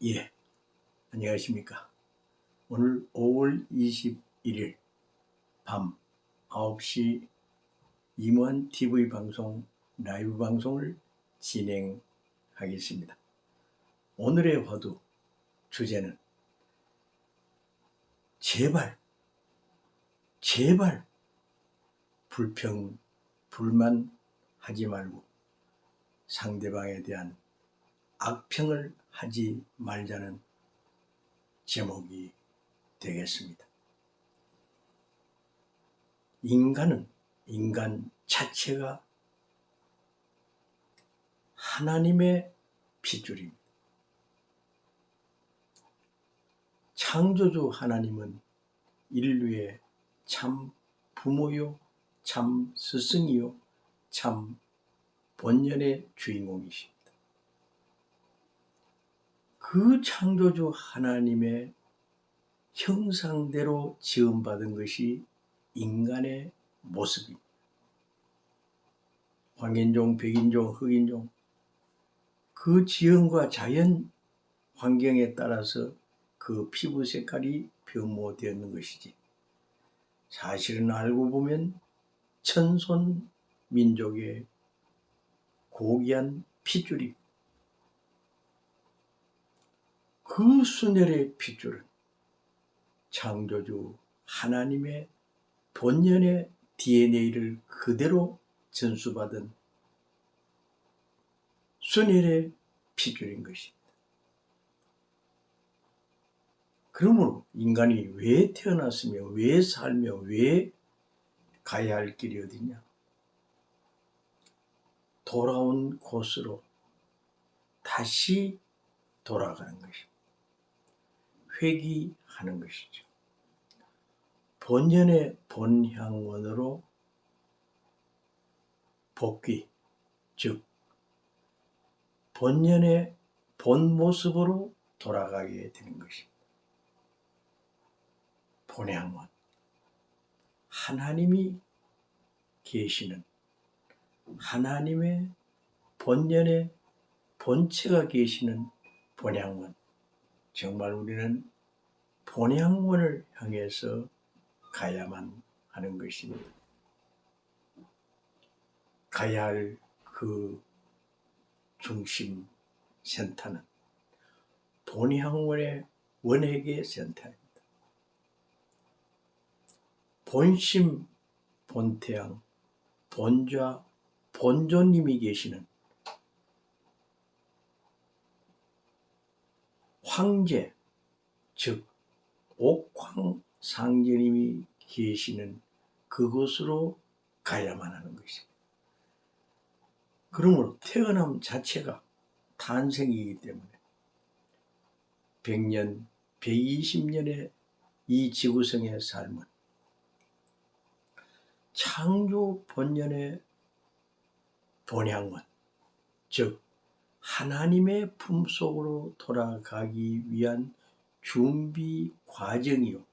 예, 안녕하십니까. 오늘 5월 21일 밤 9시 임원 TV 방송 라이브 방송을 진행하겠습니다. 오늘의 화두 주제는 제발 불평, 불만 하지 말고 상대방에 대한 악평을 하지 말자는 제목이 되겠습니다. 인간 자체가 하나님의 핏줄입니다. 창조주 하나님은 인류의 참 부모요, 참 스승이요, 참 본연의 주인공이십니다. 그 창조주 하나님의 형상대로 지음받은 것이 인간의 모습입니다. 황인종, 백인종, 흑인종, 그 지형과 자연 환경에 따라서 그 피부 색깔이 변모되었는 것이지, 사실은 알고 보면 천손 민족의 고귀한 핏줄이, 그 순혈의 핏줄은 창조주 하나님의 본연의 DNA를 그대로 전수받은 순혈의 핏줄인 것입니다. 그러므로 인간이 왜 태어났으며 왜 살며 왜 가야 할 길이 어디냐? 돌아온 곳으로 다시 돌아가는 것입니다. 회귀하는 것이죠. 본연의 본향원으로 복귀, 즉 본연의 본 모습으로 돌아가게 되는 것입니다. 본향원, 하나님이 계시는, 하나님의 본연의 본체가 계시는 본향원, 정말 우리는 본향원을 향해서 가야만 하는 것입니다. 가야 할 그 중심 센터는 본향원의 원회계 센터입니다. 본심, 본태양, 본좌, 본존님이 계시는 황제, 즉 옥황상제님이 계시는 그곳으로 가야만 하는 것입니다. 그러므로 태어남 자체가 탄생이기 때문에 100년, 120년의 이 지구성의 삶은 창조 본연의 본향원, 즉 하나님의 품속으로 돌아가기 위한 준비 과정이요,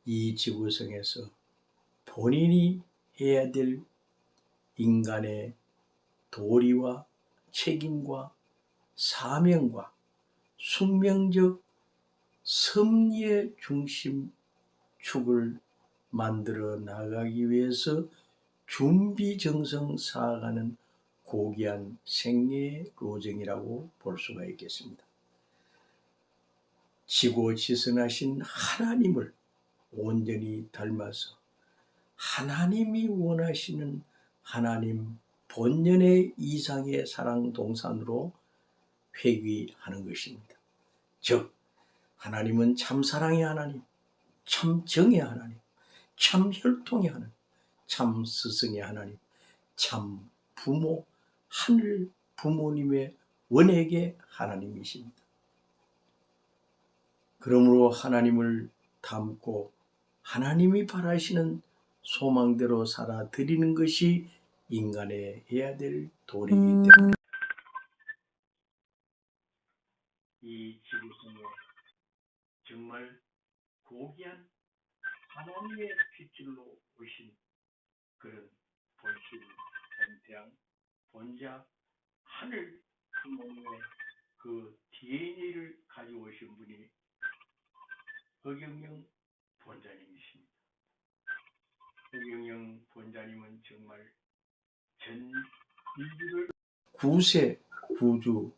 이 지구성에서 본인이 해야 될 인간의 도리와 책임과 사명과 숙명적 섭리의 중심축을 만들어 나가기 위해서 준비정성 쌓아가는 고귀한 생애의 로정이라고 볼 수가 있겠습니다. 지고지선하신 하나님을 온전히 닮아서 하나님이 원하시는 하나님 본연의 이상의 사랑 동산으로 회귀하는 것입니다. 즉 하나님은 참 사랑의 하나님, 참 정의 하나님, 참 혈통의 하나님, 참 스승의 하나님, 참 부모, 하늘 부모님의 원액의 하나님이십니다. 그러므로 하나님을 닮고 하나님이 바라시는 소망대로 살아드리는 것이 인간의 해야 될 도리이기 때문에 이 지구성에 정말 고귀한 하나님의 핏줄로 오신 그런 본실, 본태양, 본자, 하늘 부모님의 그 DNA를 가져오신 분이 허경영 본자님이십니다. 허경영 본자님은 정말 전 인류를 구세, 구주,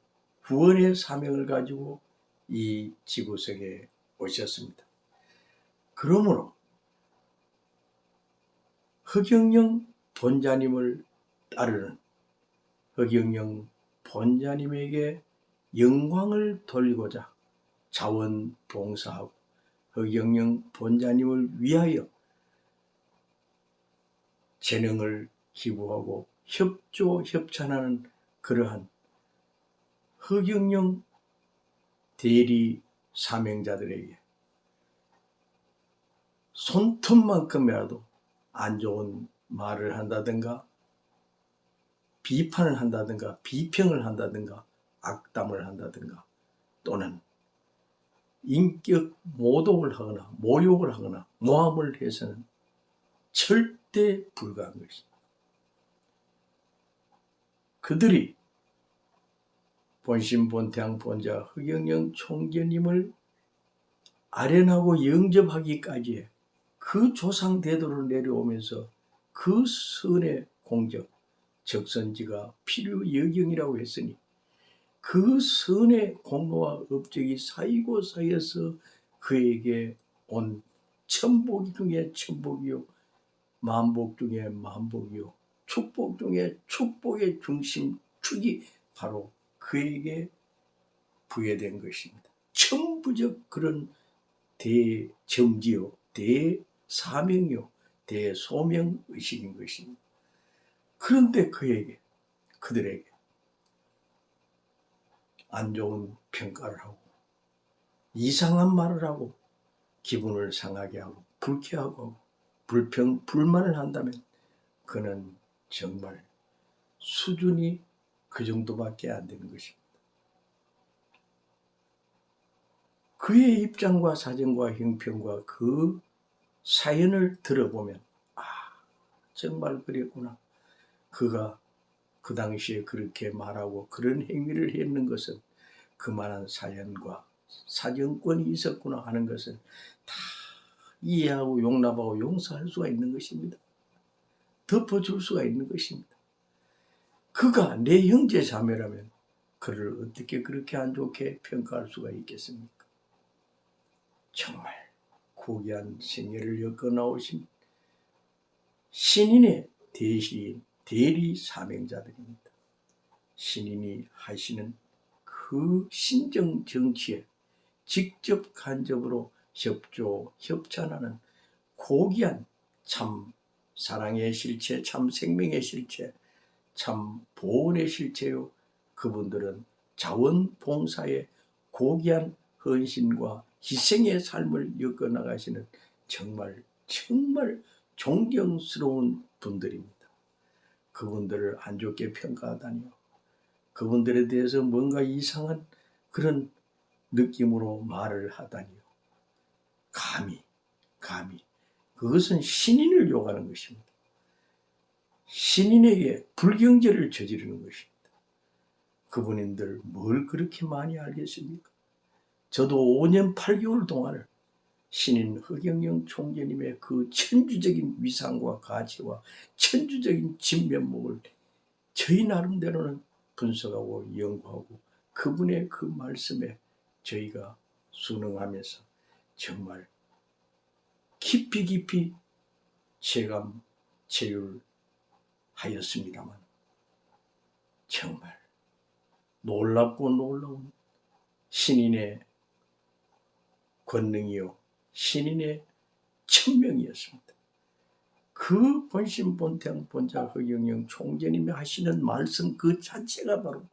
구원의 사명을 가지고 이 지구석에 오셨습니다. 그러므로 허경영 본자님을 따르는 허경영 본자님에게 영광을 돌리고자 자원봉사하고 허경영 본자님을 위하여 재능을 기부하고 협조협찬하는 그러한 허경영 대리 사명자들에게 손톱만큼이라도 안 좋은 말을 한다든가 비판을 한다든가 비평을 한다든가 악담을 한다든가 또는 인격 모독을 하거나 모욕을 하거나 모함을 해서는 절대 불가한 것입니다. 그들이 본심본태양 본자 허경영 총재님을 아련하고 영접하기까지의 그 조상 대도를 내려오면서 그 선의 공적, 적선지가 필요여경이라고 했으니 그 선의 공로와 업적이 쌓이고 쌓여서 그에게 온 천복 중에 천복이요 만복 중에 만복이요 축복 중에 축복의 중심축이 바로 그에게 부여된 것입니다. 천부적 그런 대점지요 대사명이요 대소명의식인 것입니다. 그런데 그들에게 안 좋은 평가를 하고 이상한 말을 하고 기분을 상하게 하고 불쾌하고 불만을 한다면 그는 정말 수준이 그 정도밖에 안 되는 것입니다. 그의 입장과 사정과 형편과 그 사연을 들어보면 정말 그랬구나. 그가 그 당시에 그렇게 말하고 그런 행위를 했는 것은 그만한 사연과 사정권이 있었구나 하는 것을 다 이해하고 용납하고 용서할 수가 있는 것입니다. 덮어줄 수가 있는 것입니다. 그가 내 형제 자매라면 그를 어떻게 그렇게 안 좋게 평가할 수가 있겠습니까? 정말 고귀한 생애를 엮어 나오신 신인의 대리 사명자들입니다. 신인이 하시는 그 신정 정치에 직접 간접으로 협조협찬하는 고귀한 참 사랑의 실체, 참 생명의 실체, 참 보온의 실체요. 그분들은 자원봉사의 고귀한 헌신과 희생의 삶을 엮어나가시는 정말 존경스러운 분들입니다. 그분들을 안 좋게 평가하다니요. 그분들에 대해서 뭔가 이상한 그런 느낌으로 말을 하다니요. 감히 그것은 신인을 욕하는 것입니다. 신인에게 불경죄를 저지르는 것입니다. 그분들 뭘 그렇게 많이 알겠습니까? 저도 5년 8개월 동안을 신인 허경영 총재님의 그 천주적인 위상과 가치와 천주적인 진면목을 저희 나름대로는 분석하고 연구하고 그분의 그 말씀에 저희가 순응하면서 정말 깊이 체감, 체휼하였습니다만 정말 놀랍고 놀라운 신인의 권능이요 신인의 천명이었습니다. 그 본심본태양 본자 허경영 총재님이 하시는 말씀 그 자체가 바로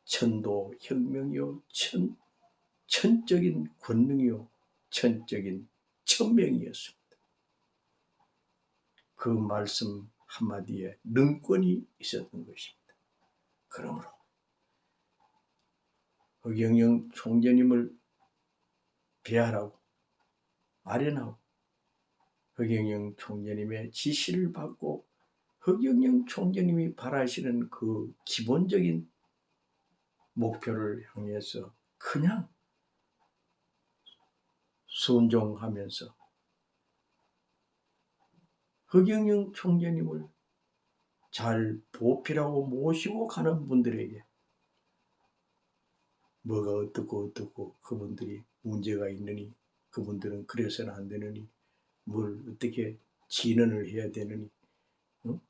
천도 혁명이요 천적인 권능이요 천적인 천명이었습니다. 그 말씀 한마디에 능권이 있었던 것입니다. 그러므로 허경영 총재님을 배하라고 아련하고 허경영 총재님의 지시를 받고 허경영 총재님이 바라시는 그 기본적인 목표를 향해서 그냥 순종하면서 허경영 총재님을 잘 보필하고 모시고 가는 분들에게 뭐가 어떻고 그분들이 문제가 있느니, 그분들은 그래서는 안 되느니, 뭘 어떻게 진언을 해야 되느니, 응?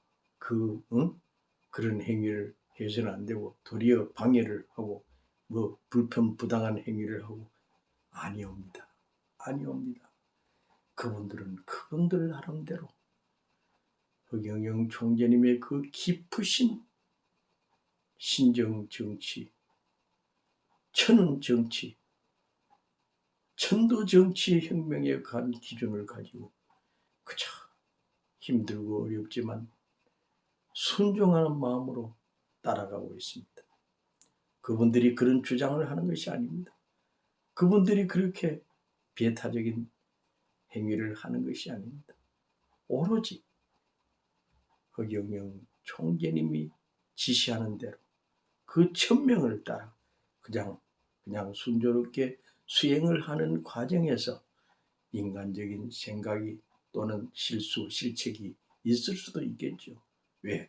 그런 행위를 해서는 안 되고 도리어 방해를 하고 뭐 불편부당한 행위를 하고 아니옵니다. 아니옵니다. 그분들은 그분들 나름대로 허경영 총재님의 그 깊으신 신정 정치, 천은 정치, 천도 정치 혁명에 간 기준을 가지고 그저 힘들고 어렵지만 순종하는 마음으로 따라가고 있습니다. 그분들이 그런 주장을 하는 것이 아닙니다. 그분들이 그렇게 배타적인 행위를 하는 것이 아닙니다. 오로지 허경영 총재님이 지시하는 대로 그 천명을 따라 그냥 순조롭게 수행을 하는 과정에서 인간적인 생각이 또는 실수, 실책이 있을 수도 있겠죠. 왜?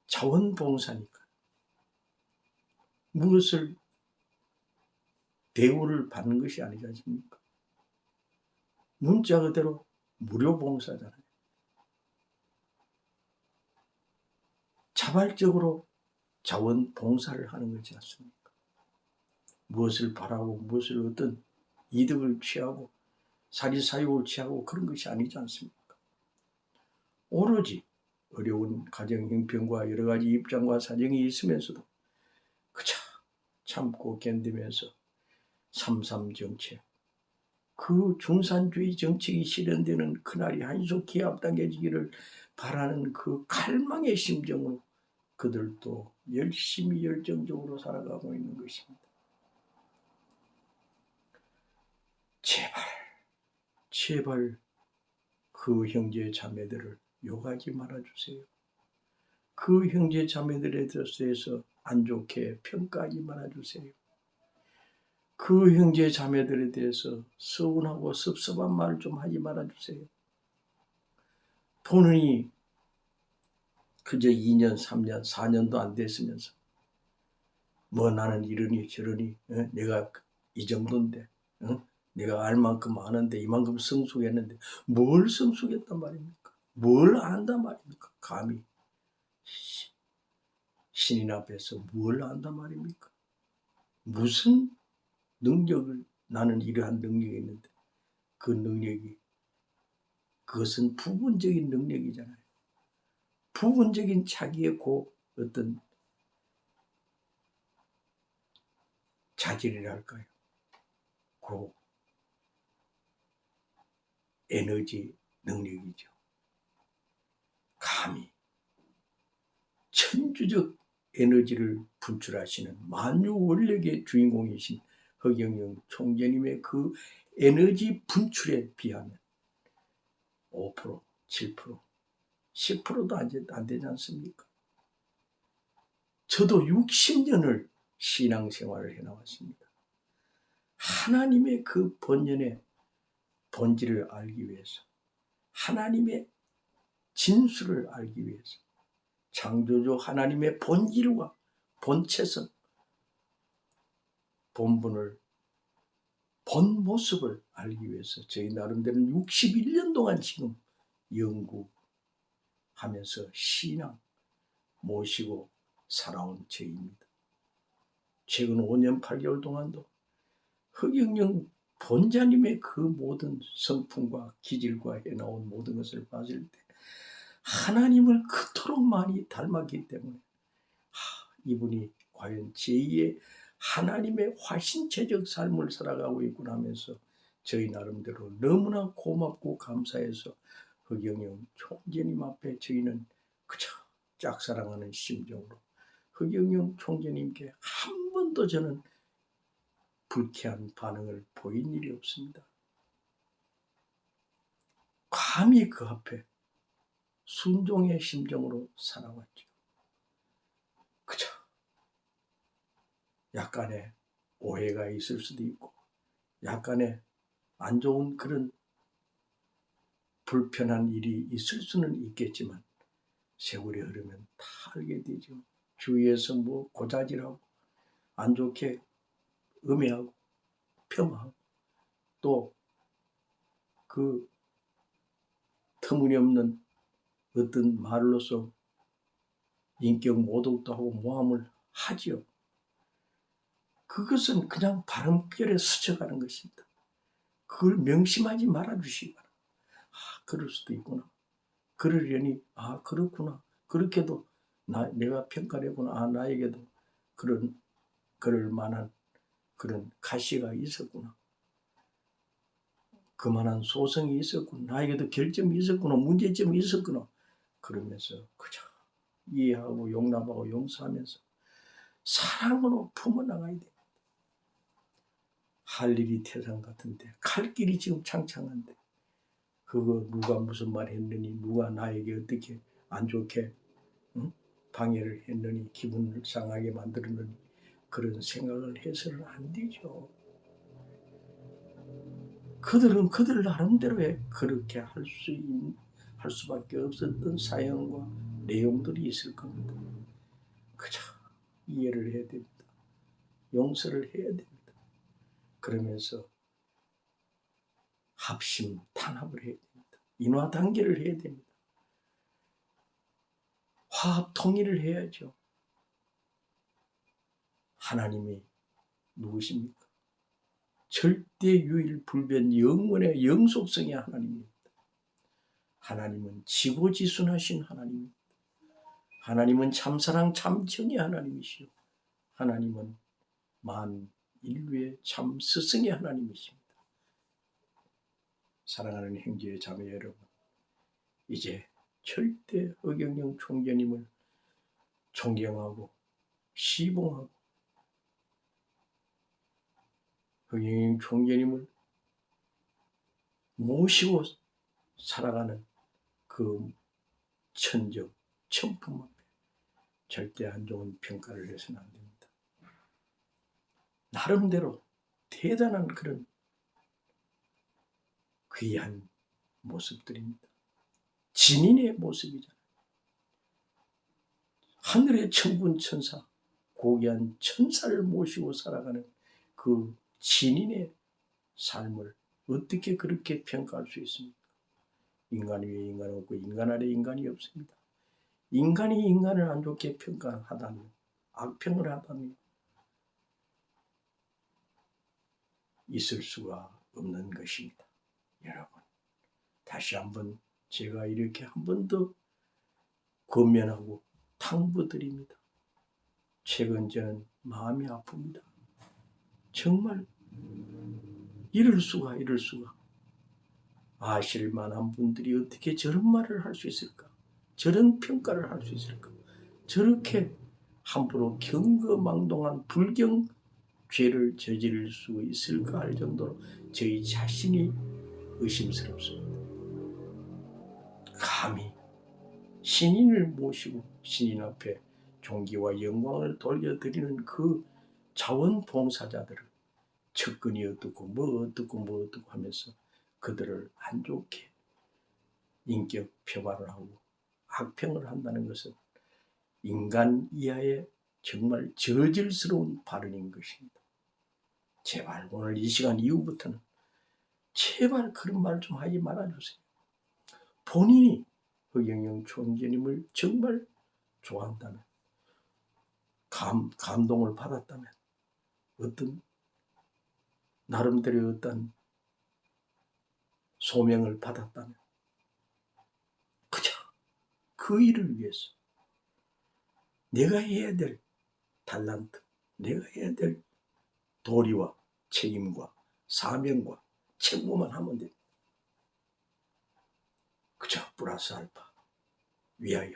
자원봉사니까. 무엇을 대우를 받는 것이 아니지 않습니까? 문자 그대로 무료봉사잖아요. 자발적으로 자원봉사를 하는 거지 않습니까? 무엇을 바라고 무엇을 어떤 이득을 취하고 사리사욕을 취하고 그런 것이 아니지 않습니까? 오로지 어려운 가정 형편과 여러 가지 입장과 사정이 있으면서도 그저 참고 견디면서 삼삼 정책, 그 중산주의 정책이 실현되는 그날이 한속히 앞당겨지기를 바라는 그 갈망의 심정으로 그들도 열심히 열정적으로 살아가고 있는 것입니다. 제발 그 형제 자매들을 욕하지 말아주세요. 그 형제 자매들에 대해서 안 좋게 평가하지 말아주세요. 그 형제 자매들에 대해서 서운하고 섭섭한 말을 좀 하지 말아주세요. 본인이 그저 2년, 3년, 4년도 안 됐으면서 뭐 나는 이러니 저러니 내가 이 정도인데 내가 알 만큼 아는데 이만큼 성숙했는데 뭘 성숙했단 말입니까? 뭘 안단 말입니까? 감히 신인 앞에서 뭘 안단 말입니까? 무슨 능력을, 나는 이러한 능력이 있는데 그 능력이, 그것은 부분적인 능력이잖아요. 부분적인 자기의 어떤 자질이랄까요? 그 에너지 능력이죠. 감히 천주적 에너지를 분출하시는 만유원력의 주인공이신 허경영 총재님의 그 에너지 분출에 비하면 5%, 7%, 10%도 안 되지 않습니까? 저도 60년을 신앙생활을 해나왔습니다. 하나님의 그 본연의 본질을 알기 위해서, 하나님의 진수를 알기 위해서, 창조주 하나님의 본질과 본체성, 본분을, 본 모습을 알기 위해서 저희 나름대로는 61년 동안 지금 연구하면서 신앙 모시고 살아온 저희입니다. 최근 5년 8개월 동안도 허경영 본자님의 그 모든 성품과 기질과 해나온 모든 것을 봤을 때 하나님을 그토록 많이 닮았기 때문에 이분이 과연 제2의 하나님의 화신체적 삶을 살아가고 있구나 하면서 저희 나름대로 너무나 고맙고 감사해서 허경영 총재님 앞에 저희는 그저 짝사랑하는 심정으로 허경영 총재님께 한 번도 저는 불쾌한 반응을 보인 일이 없습니다. 감히 그 앞에 순종의 심정으로 살아왔죠. 그저 약간의 오해가 있을 수도 있고 약간의 안 좋은 그런 불편한 일이 있을 수는 있겠지만 세월이 흐르면 다 알게 되죠. 주위에서 뭐 고자질하고 안 좋게 음해하고 폄하하고 또 그 터무니없는 어떤 말로서 인격 모독도 하고 모함을 하지요. 그것은 그냥 바람결에 스쳐가는 것입니다. 그걸 명심하지 말아주시기 바랍니다. 그럴 수도 있구나. 그러려니 그렇구나. 그렇게도 내가 평가를 했구나. 나에게도 그럴 만한 그런 가시가 있었구나. 그만한 소성이 있었구나. 나에게도 결점이 있었구나. 문제점이 있었구나. 그러면서 그저 이해하고 용납하고 용서하면서 사랑으로 품어나가야 됩니다. 할 일이 태산 같은데 갈 길이 지금 창창한데 그거 누가 무슨 말 했느니 누가 나에게 어떻게 안 좋게 방해를 했느니 기분을 상하게 만들었느니 그런 생각을 해서는 안 되죠. 그들은 그들 나름대로의 그렇게 할 수밖에 없었던 사연과 내용들이 있을 겁니다. 그저 이해를 해야 됩니다. 용서를 해야 됩니다. 그러면서 합심, 탄합을 해야 됩니다. 인화단계를 해야 됩니다. 화합, 통일을 해야죠. 하나님이 누구십니까? 절대 유일 불변 영원의 영속성의 하나님입니다. 하나님은 지고지순하신 하나님입니다. 하나님은 참사랑 참정의 하나님이시오. 하나님은 만인류의 참 스승의 하나님이십니다. 사랑하는 형제 자매 여러분, 이제 절대 허경영 총재님을 존경하고 시봉하고 허경영 총재님을 모시고 살아가는 그 천정, 천품 앞에 절대 안 좋은 평가를 해서는 안 됩니다. 나름대로 대단한 그런 귀한 모습들입니다. 진인의 모습이잖아요. 하늘의 천군 천사, 고귀한 천사를 모시고 살아가는 그 진인의 삶을 어떻게 그렇게 평가할 수 있습니까? 인간 위에 인간 없고 인간 아래 인간이 없습니다. 인간이 인간을 안 좋게 평가하다니, 악평을 하다니 있을 수가 없는 것입니다. 여러분, 다시 한번 제가 이렇게 한 번 더 권면하고 당부드립니다. 최근 저는 마음이 아픕니다. 정말 이럴 수가. 아실 만한 분들이 어떻게 저런 말을 할 수 있을까? 저런 평가를 할 수 있을까? 저렇게 함부로 경거망동한 불경 죄를 저지를 수 있을까 할 정도로 저희 자신이 의심스럽습니다. 감히 신인을 모시고 신인 앞에 존귀와 영광을 돌려드리는 그 자원봉사자들을 측근이 어떻고 뭐 어떻고 하면서 그들을 안 좋게 인격 표발을 하고 악평을 한다는 것은 인간 이하의 정말 저질스러운 발언인 것입니다. 제발 오늘 이 시간 이후부터는 제발 그런 말 좀 하지 말아주세요. 본인이 허경영 총재님을 정말 좋아한다면 감동을 받았다면 어떤 나름대로 어떤 소명을 받았다면 그저 그 일을 위해서 내가 해야 될 달란트, 내가 해야 될 도리와 책임과 사명과 책무만 하면 됩니다. 그저 플러스 알파 위하여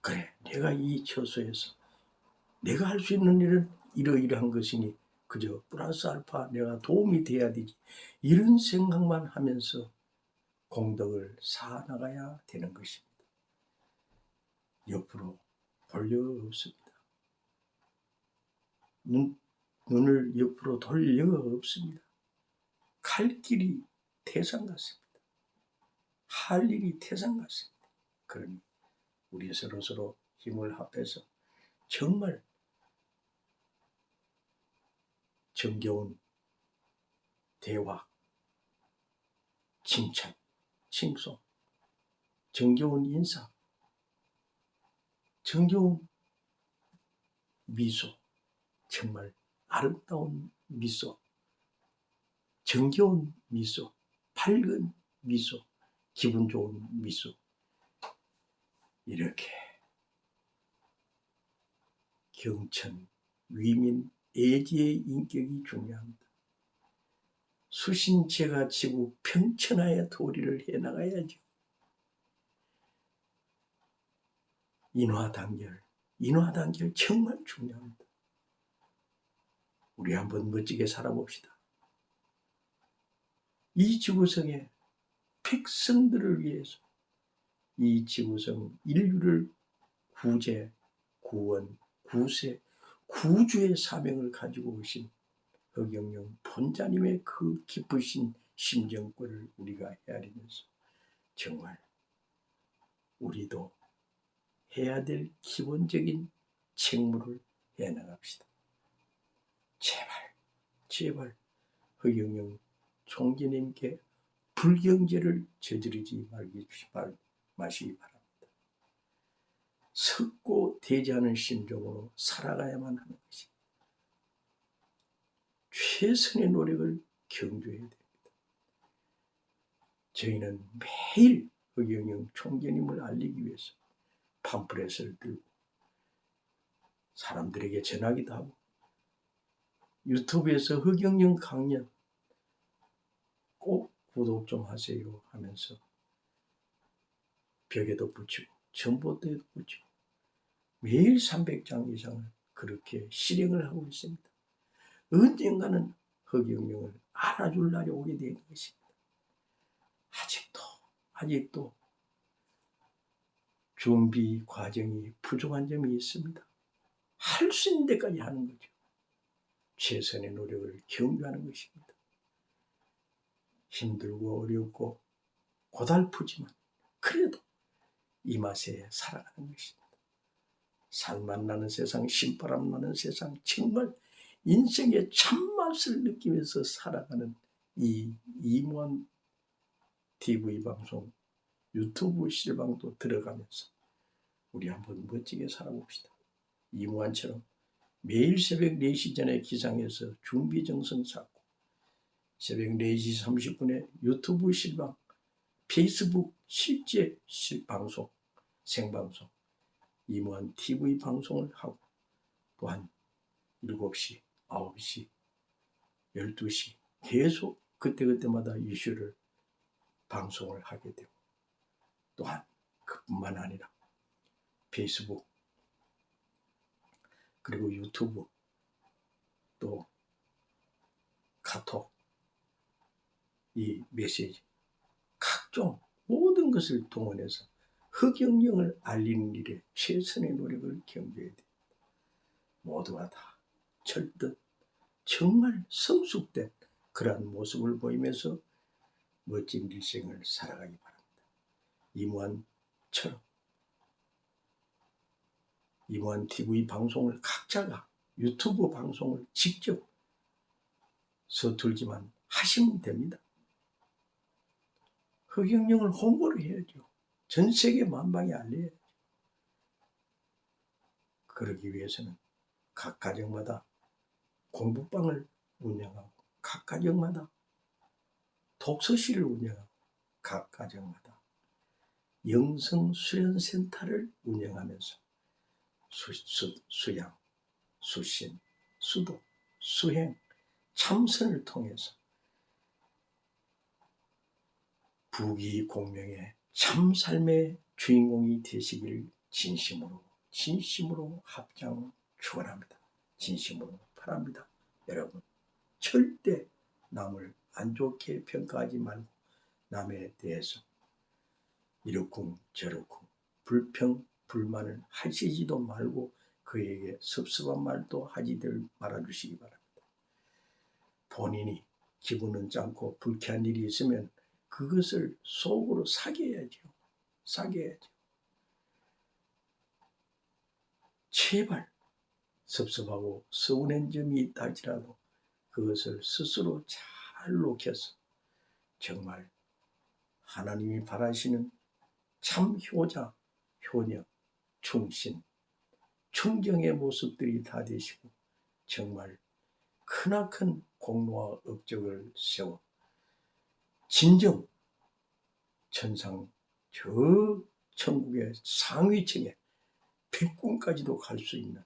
그래 내가 이 처소에서 내가 할 수 있는 일은 이러이러한 것이니 그저 플러스 알파 내가 도움이 돼야 되지 이런 생각만 하면서 공덕을 쌓아나가야 되는 것입니다. 옆으로 볼 려 없습니다. 눈을 옆으로 돌릴 여가 없습니다. 갈 길이 태산 같습니다. 할 일이 태산 같습니다. 그러니 우리 서로서로 힘을 합해서 정말 정겨운 대화, 칭찬, 칭송, 정겨운 인사, 정겨운 미소, 정말 아름다운 미소, 정겨운 미소, 밝은 미소, 기분 좋은 미소, 이렇게 경천, 위민, 애지의 인격이 중요합니다. 수신제가 지구 평천하에 도리를 해나가야죠. 인화단결 정말 중요합니다. 우리 한번 멋지게 살아봅시다. 이 지구성의 백성들을 위해서 이 지구성 인류를 구제, 구원, 구세, 구주의 사명을 가지고 오신 허경영 본자님의 그 깊으신 심정권을 우리가 헤아리면서 정말 우리도 해야 될 기본적인 책무를 해나갑시다. 제발 허경영 총재님께 불경제를 저지르지 마시기 바랍니다. 썩고 대지하는 심정으로 살아가야만 하는 것입니다. 최선의 노력을 경주해야 됩니다. 저희는 매일 허경영 총재님을 알리기 위해서 팜플렛을 들고 사람들에게 전하기도 하고 유튜브에서 허경영 강연 꼭 구독 좀 하세요 하면서 벽에도 붙이고 전봇대에도 붙이고 매일 300장 이상을 그렇게 실행을 하고 있습니다. 언젠가는 허경영을 알아줄 날이 오게 되는 것입니다. 아직도 준비 과정이 부족한 점이 있습니다. 할 수 있는 데까지 하는 거죠. 최선의 노력을 경주하는 것입니다. 힘들고 어렵고 고달프지만 그래도 이 맛에 살아가는 것입니다. 살맛 나는 세상, 신바람 나는 세상, 정말 인생의 참맛을 느끼면서 살아가는 이 이무한 TV 방송, 유튜브 실방도 들어가면서 우리 한번 멋지게 살아봅시다. 이무한처럼 매일 새벽 4시 전에 기상해서 준비정성 쌓고 새벽 4시 30분에 유튜브 실방, 페이스북 실제 실방송, 생방송, 이무한 TV 방송을 하고 또한 7시, 9시, 12시 계속 그때그때마다 이슈를 방송을 하게 되고 또한 그뿐만 아니라 페이스북 그리고 유튜브 또 카톡 이 메시지 각종 모든 것을 동원해서 허경영을 알리는 일에 최선의 노력을 경주해야 됩니다. 모두가 다 철든 정말 성숙된 그러한 모습을 보이면서 멋진 일생을 살아가기 바랍니다. 이무한처럼 이무한 TV 방송을 각자가 유튜브 방송을 직접 서툴지만 하시면 됩니다. 허경영을 홍보를 해야죠. 전 세계 만방에 알려야죠. 그러기 위해서는 각 가정마다 공부방을 운영하고 각 가정마다 독서실을 운영하고 각 가정마다 영성수련센터를 운영하면서 수양, 수신, 수도, 수행, 참선을 통해서 부귀공명의 참삶의 주인공이 되시기를 진심으로 합장 축원합니다. 진심으로 바랍니다. 여러분 절대 남을 안 좋게 평가하지 말고 남에 대해서 이러쿵 저러쿵 불평 불만을 하시지도 말고 그에게 섭섭한 말도 하지들 말아주시기 바랍니다. 본인이 기분은 짠고 불쾌한 일이 있으면 그것을 속으로 사겨야죠. 사겨야죠. 제발 섭섭하고 서운한 점이 있다 할지라도 그것을 스스로 잘 녹여서 정말 하나님이 바라시는 참 효자, 효녀, 충신, 충정의 모습들이 다 되시고 정말 크나큰 공로와 업적을 세워 진정 천상 저 천국의 상위층에 백군까지도 갈 수 있는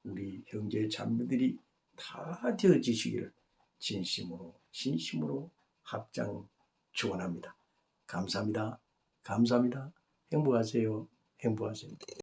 우리 형제 자매들이 다 되어지시기를 진심으로 합장 축원합니다. 감사합니다. 감사합니다. 행복하세요. 행복하세요.